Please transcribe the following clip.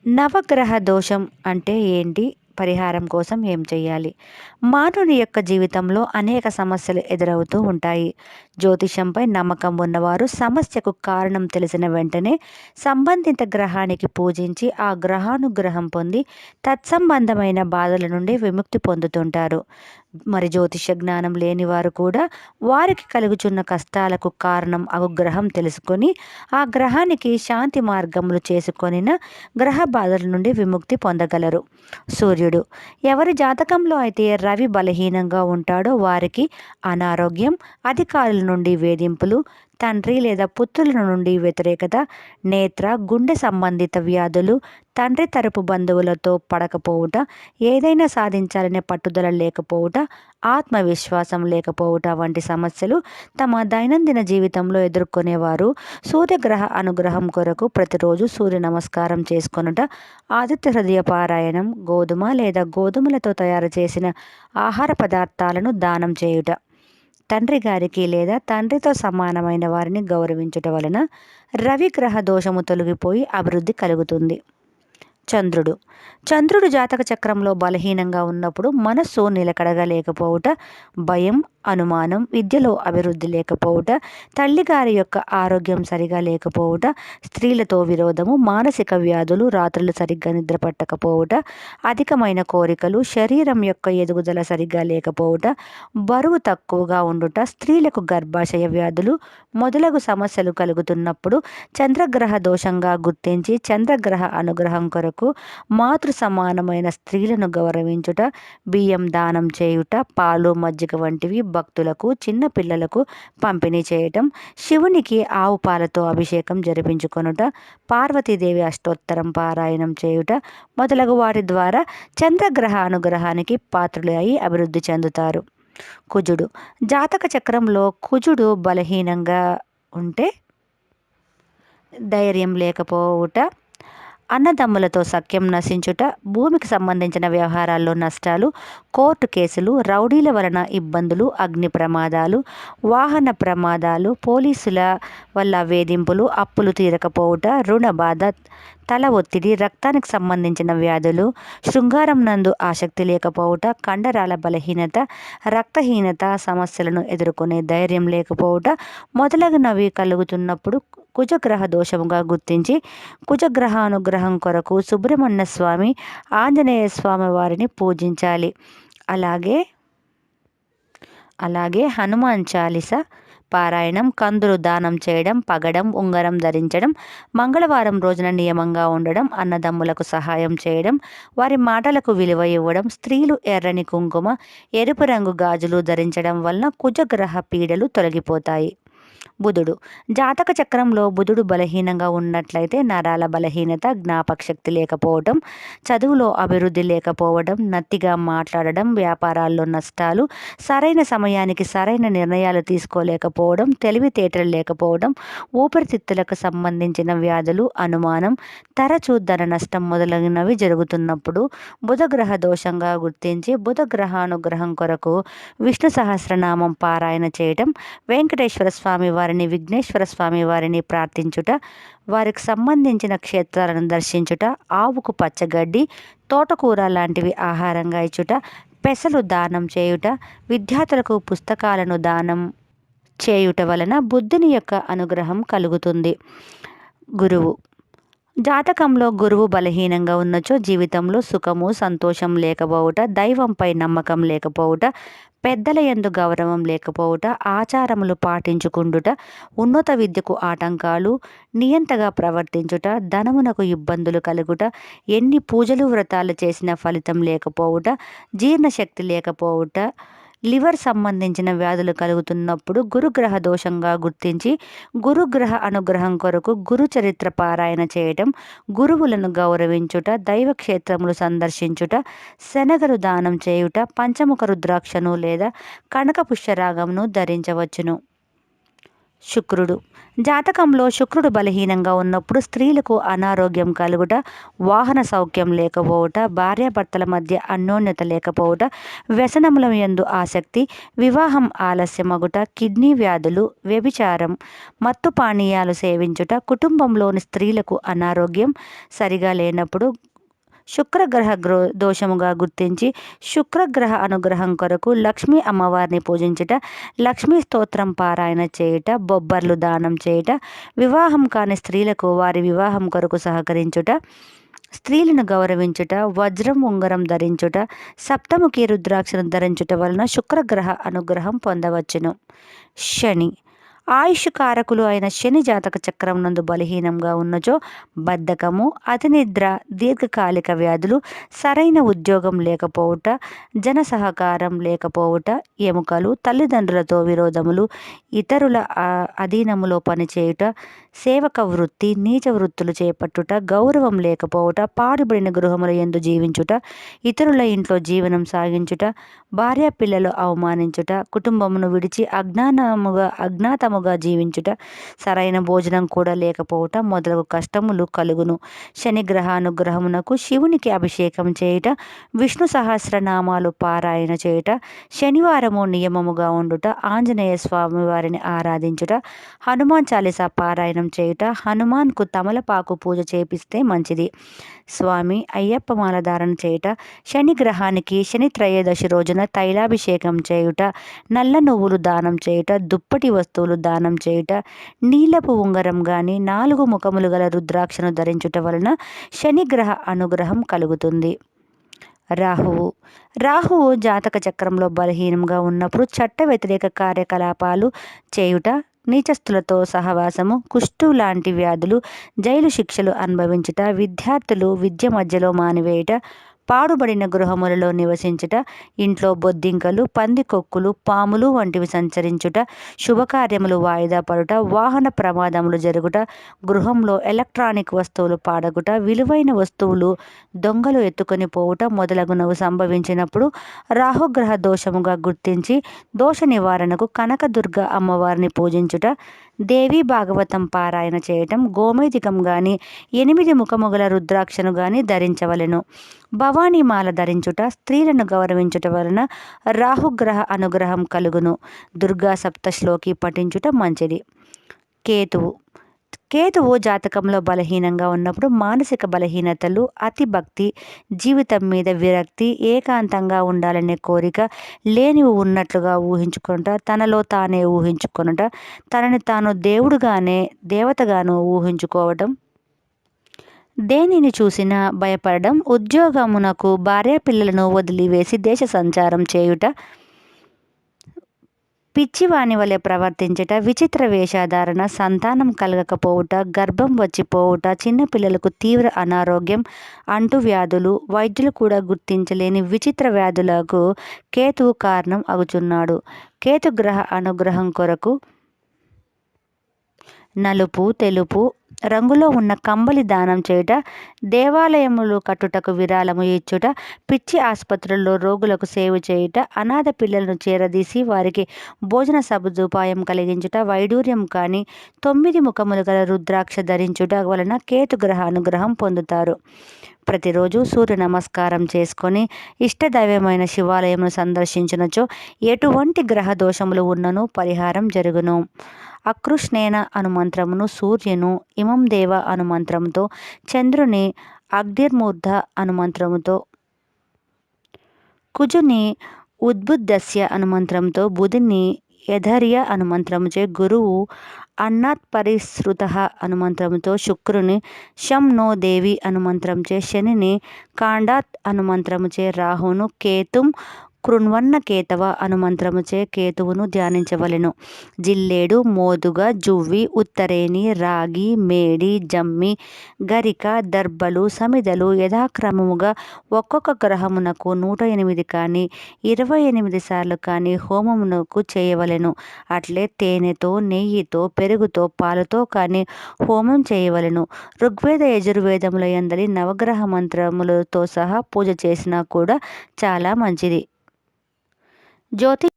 నవగ్రహ దోషం అంటే ఏంటి? పరిహారం కోసం ఏం చేయాలి? మానవుని యొక్క జీవితంలో అనేక సమస్యలు ఎదురవుతూ ఉంటాయి. జ్యోతిషంపై నమ్మకం ఉన్నవారు సమస్యకు కారణం తెలిసిన వెంటనే సంబంధిత గ్రహానికి పూజించి ఆ గ్రహానుగ్రహం పొంది తత్సంబంధమైన బాధల నుండి విముక్తి పొందుతుంటారు. మరి జ్యోతిష జ్ఞానం లేనివారు కూడా వారికి కలుగుచున్న కష్టాలకు కారణం అగు గ్రహం తెలుసుకొని ఆ గ్రహానికి శాంతి మార్గములు చేసుకొనిన గ్రహ బాధల నుండి విముక్తి పొందగలరు. సూర్యుడు ఎవరి జాతకంలో అయితే రవి బలహీనంగా ఉంటాడో వారికి అనారోగ్యం, అధికారుల నుండి వేధింపులు, తండ్రి లేదా పుత్రుల నుండి వ్యతిరేకత, నేత్ర గుండె సంబంధిత వ్యాధులు, తండ్రి తరపు బంధువులతో పడకపోవుట, ఏదైనా సాధించాలనే పట్టుదల లేకపోవుట, ఆత్మవిశ్వాసం లేకపోవుట వంటి సమస్యలు తమ దైనందిన జీవితంలో ఎదుర్కొనేవారు సూర్యగ్రహ అనుగ్రహం కొరకు ప్రతిరోజు సూర్య నమస్కారం చేసుకొనుట, ఆదిత్య హృదయ పారాయణం, గోధుమ లేదా గోధుమలతో తయారు చేసిన ఆహార పదార్థాలను దానం చేయుట, తండ్రి గారికి లేదా తండ్రితో సమానమైన వారిని గౌరవించుట వలన రవి గ్రహ దోషము తొలగిపోయి అభివృద్ధి కలుగుతుంది. చంద్రుడు చంద్రుడు జాతక చక్రంలో బలహీనంగా ఉన్నప్పుడు మనస్సు నిలకడగా లేకపోవుట, భయం, అనుమానం, విద్యలో అభివృద్ధి లేకపోవుట, తల్లిగారి యొక్క ఆరోగ్యం సరిగా లేకపోవుట, స్త్రీలతో విరోధము, మానసిక వ్యాధులు, రాత్రులు సరిగ్గా నిద్రపట్టకపోవుట, అధికమైన కోరికలు, శరీరం యొక్క ఎదుగుదల సరిగ్గా లేకపోవుట, బరువు తక్కువగా ఉండుట, స్త్రీలకు గర్భాశయ వ్యాధులు మొదలగు సమస్యలు కలుగుతున్నప్పుడు చంద్రగ్రహ దోషంగా గుర్తించి చంద్రగ్రహ అనుగ్రహం కొరకు మాతృ సమానమైన స్త్రీలను గౌరవించుట, బియ్యం దానం చేయుట, పాలు, మజ్జిగ వంటివి భక్తులకు, చిన్న పిల్లలకు పంపిణీ చేయటం, శివునికి ఆవు పాలతో అభిషేకం జరిపించుకొనుట, పార్వతీదేవి అష్టోత్తరం పారాయణం చేయుట మొదలగు వాటి ద్వారా చంద్రగ్రహ అనుగ్రహానికి పాత్రులు అయి అభివృద్ధి చెందుతారు. కుజుడు జాతక చక్రంలో కుజుడు బలహీనంగా ఉంటే ధైర్యం లేకపోవుట, అన్నదమ్ములతో సఖ్యం నశించుట, భూమికి సంబంధించిన వ్యవహారాల్లో నష్టాలు, కోర్టు కేసులు, రౌడీల వలన ఇబ్బందులు, అగ్ని ప్రమాదాలు, వాహన ప్రమాదాలు, పోలీసుల వల్ల వేధింపులు, అప్పులు తీరకపోవుట, రుణ బాధ, తల ఒత్తిడి, రక్తానికి సంబంధించిన వ్యాధులు, శృంగారం నందు ఆసక్తి లేకపోవుట, కండరాల బలహీనత, రక్తహీనత సమస్యలను ఎదుర్కొనే ధైర్యం లేకపోవుట మొదలగునవి కలుగుతున్నప్పుడు కుజగ్రహ దోషముగా గుర్తించి కుజగ్రహానుగ్రహం కొరకు సుబ్రహ్మణ్య స్వామి, ఆంజనేయ స్వామి వారిని పూజించాలి. అలాగే హనుమాన్ చాలీస పారాయణం, కందులు దానం చేయడం, పగడం, ఉంగరం ధరించడం, మంగళవారం రోజున నియమంగా ఉండడం, అన్నదమ్ములకు సహాయం చేయడం, వారి మాటలకు విలువ ఇవ్వడం, స్త్రీలు ఎర్రని కుంకుమ, ఎరుపు రంగు గాజులు ధరించడం వలన కుజగ్రహ పీడలు తొలగిపోతాయి. బుధుడు జాతక చక్రంలో బుధుడు బలహీనంగా ఉన్నట్లయితే నరాల బలహీనత, జ్ఞాపక శక్తి లేకపోవడం, చదువులో అభివృద్ధి లేకపోవడం, నత్తిగా మాట్లాడడం, వ్యాపారాల్లో నష్టాలు, సరైన సమయానికి సరైన నిర్ణయాలు తీసుకోలేకపోవడం, తెలివితేటలు లేకపోవడం, ఊపిరితిత్తులకు సంబంధించిన వ్యాధులు, అనుమానం, తరచూ ధన నష్టం మొదలైనవి జరుగుతున్నప్పుడు బుధగ్రహ దోషంగా గుర్తించి బుధగ్రహానుగ్రహం కొరకు విష్ణు సహస్రనామం పారాయణ చేయటం, వెంకటేశ్వర స్వామి వారిని, విఘ్నేశ్వర స్వామి వారిని ప్రార్థించుట, వారికి సంబంధించిన క్షేత్రాలను దర్శించుట, ఆవుకు పచ్చగడ్డి, తోటకూర లాంటివి ఆహారంగా ఇచ్చుట, పెసలు దానం చేయుట, విద్యార్థులకు పుస్తకాలను దానం చేయుట వలన బుద్ధుని యొక్క అనుగ్రహం కలుగుతుంది. గురువు జాతకంలో గురువు బలహీనంగా ఉన్నచో జీవితంలో సుఖము, సంతోషం లేకపోవుట, దైవంపై నమ్మకం లేకపోవుట, పెద్దల యందు గౌరవం లేకపోవుట, ఆచారములు పాటించుకుండుట, ఉన్నత విద్యకు ఆటంకాలు, నియంతగా ప్రవర్తించుట, ధనమునకు ఇబ్బందులు కలుగుట, ఎన్ని పూజలు వ్రతాలు చేసిన ఫలితం లేకపోవుట, జీర్ణశక్తి లేకపోవుట, లివర్ సంబంధించిన వ్యాధులు కలుగుతున్నప్పుడు గురుగ్రహ దోషంగా గుర్తించి గురుగ్రహ అనుగ్రహం కొరకు గురు చరిత్ర పారాయణ చేయటం, గురువులను గౌరవించుట, దైవక్షేత్రములు సందర్శించుట, శనగలు దానం చేయుట, పంచముఖ రుద్రాక్షను లేదా కనక పుష్యరాగమును ధరించవచ్చును. శుక్రుడు. జాతకంలో శుక్రుడు బలహీనంగా ఉన్నప్పుడు స్త్రీలకు అనారోగ్యం కలుగుట, వాహన సౌఖ్యం లేకపోవుట, భార్యాభర్తల మధ్య అన్యోన్యత లేకపోవుట, వ్యసనముల యందు ఆసక్తి, వివాహం ఆలస్యమగుట, కిడ్నీ వ్యాధులు, వ్యభిచారం, మత్తు పానీయాలు సేవించుట, కుటుంబంలోని స్త్రీలకు అనారోగ్యం సరిగా లేనప్పుడు శుక్రగ్రహ దోషముగా గుర్తించి శుక్రగ్రహ అనుగ్రహం కొరకు లక్ష్మీ అమ్మవారిని పూజించుట, లక్ష్మీ స్తోత్రం పారాయణ చేయుట, బొబ్బర్లు దానం చేయుట, వివాహం కాని స్త్రీలకు వారి వివాహం కొరకు సహకరించుట, స్త్రీలను గౌరవించుట, వజ్రం ఉంగరం ధరించుట, సప్తముఖి రుద్రాక్షను ధరించుట వలన శుక్రగ్రహ అనుగ్రహం పొందవచ్చును. శని. ఆయుష్ కారకులు అయిన శని జాతక చక్రం నందు బలహీనంగా ఉన్నచో బద్ధకము, అతినిద్ర, దీర్ఘకాలిక వ్యాధులు, సరైన ఉద్యోగం లేకపోవుట, జన సహకారం లేకపోవుట, ఎముకలు, తల్లిదండ్రులతో విరోధములు, ఇతరుల అధీనములో పనిచేయుట, సేవక వృత్తి, నీచ వృత్తులు చేపట్టుట, గౌరవం లేకపోవుట, పాడుబడిన గృహముల యందు జీవించుట, ఇతరుల ఇంట్లో జీవనం సాగించుట, భార్య పిల్లలు అవమానించుట, కుటుంబమును విడిచి అజ్ఞాతముగా జీవించుట, సరైన భోజనం కూడా లేకపోవుట మొదలగు కష్టములు కలుగును. శనిగ్రహ అనుగ్రహమునకు శివునికి అభిషేకం చేయుట, విష్ణు సహస్రనామాలు పారాయణ చేయుట, శనివారము నియమముగా ఉండుట, ఆంజనేయ స్వామి వారిని ఆరాధించుట, హనుమాన్ చాలీసా పారాయణం చేయుట, హనుమాన్కు తమలపాకు పూజ చేపిస్తే మంచిది. స్వామి అయ్యప్ప మాల ధారణ చేయుట, శని గ్రహానికి శని త్రయోదశి రోజున తైలాభిషేకం చేయుట, నల్ల నువ్వులు దానం చేయుట, దుప్పటి వస్తువులు దానం చేయుట, నీలపు ఉంగరం గాని 4 ముఖములు గల రుద్రాక్షను ధరించుట వలన శనిగ్రహ అనుగ్రహం కలుగుతుంది. రాహువు. రాహువు జాతక చక్రంలో బలహీనంగా ఉన్నప్పుడు చట్ట వ్యతిరేక కార్యకలాపాలు చేయుట, నీచస్తులతో సహవాసము, కుష్టు లాంటి వ్యాధులు, జైలు శిక్షలు అనుభవించుట, విద్యార్థులు విద్య మధ్యలో మానివేయుట, పాడుబడిన గృహములలో నివసించుట, ఇంట్లో బొద్దింకలు, పందికొక్కులు, పాములు వంటివి సంచరించుట, శుభకార్యములు వాయిదా పడుట, వాహన ప్రమాదములు జరుగుట, గృహంలో ఎలక్ట్రానిక్ వస్తువులు పాడగుట, విలువైన వస్తువులు దొంగలు ఎత్తుకొని పోవుట మొదలగునవి సంభవించినప్పుడు రాహుగ్రహ దోషముగా గుర్తించి దోష నివారణకు కనకదుర్గ అమ్మవారిని పూజించుట, దేవి భాగవతం పారాయణ చేయటం, గోమేధికం గాని 8 ముఖముగల రుద్రాక్షను గాని ధరించవలెను. భవానీ మాల ధరించుట, స్త్రీలను గౌరవించుట వలన రాహుగ్రహ అనుగ్రహం కలుగును. దుర్గా సప్తశ్లోకి పఠించుట మంచిది. కేతువు. కేతువు జాతకంలో బలహీనంగా ఉన్నప్పుడు మానసిక బలహీనతలు, అతి భక్తి, జీవితం మీద విరక్తి, ఏకాంతంగా ఉండాలనే కోరిక, లేనివి ఉన్నట్లుగా ఊహించుకొనుట, తనలో తానే ఊహించుకొనుట, తనని తాను దేవుడుగానే దేవతగాను ఊహించుకోవటం, దేనిని చూసినా భయపడడం, ఉద్యోగమునకు భార్యాపిల్లలను వదిలివేసి దేశ సంచారం చేయుట, పిచ్చివాని వలె ప్రవర్తించుట, విచిత్ర వేషధారణ, సంతానం కలగకపోవుట, గర్భం వచ్చిపోవుట, చిన్నపిల్లలకు తీవ్ర అనారోగ్యం, అంటువ్యాధులు, వైద్యులు కూడా గుర్తించలేని విచిత్ర వ్యాధులకు కేతువు కారణం అగుచున్నాడు. కేతుగ్రహ అనుగ్రహం కొరకు నలుపు, తెలుపు రంగులో ఉన్న కంబలి దానం చేయుట, దేవాలయములు కట్టుటకు విరాళము ఇచ్చుట, పిచ్చి ఆసుపత్రుల్లో రోగులకు సేవ చేయుట, అనాథ పిల్లలను చేరదీసి వారికి భోజన సదుపాయం కలిగించుట, వైడూర్యం కాని 9 ముఖములు గల రుద్రాక్ష ధరించుట వలన కేతుగ్రహ అనుగ్రహం పొందుతారు. ప్రతిరోజు సూర్య నమస్కారం చేసుకొని ఇష్టదైవమైన శివాలయమును సందర్శించినచో ఎటువంటి గ్రహ దోషములు ఉన్నను పరిహారం జరుగును. అకృష్ణేన అను మంత్రమును సూర్యును, ఇమం దేవ అను మంత్రముతో చంద్రుని, అగ్నిర్మూర్ధ అను మంత్రముతో కుజుని, ఉద్బుద్ధస్య అను మంత్రంతో బుధుని, యధర్య అను మంత్రముచే గురువు, అన్నాత్ పరిశ్రుత అను మంత్రముతో శుక్రుని, శం నో దేవి అను మంత్రంచే శనిని, కాండాత్ అను మంత్రముచే రాహును, కేతుం కృణ్వన్న కేతవ అను మంత్రముచే కేతువును ధ్యానించవలెను. జిల్లేడు, మోదుగ, జువ్వి, ఉత్తరేణి, రాగి, మేడి, జమ్మి, గరిక, దర్భలు, సమిదలు యథాక్రమముగా ఒక్కొక్క గ్రహమునకు 108 కానీ 28 సార్లు కానీ హోమమునకు చేయవలెను. అట్లే తేనెతో, నెయ్యితో, పెరుగుతో, పాలతో కానీ హోమం చేయవలెను. ఋగ్వేద యజుర్వేదముల యందలి నవగ్రహ మంత్రములతో సహా పూజ చేసినా కూడా చాలా మంచిది. జ్యోతి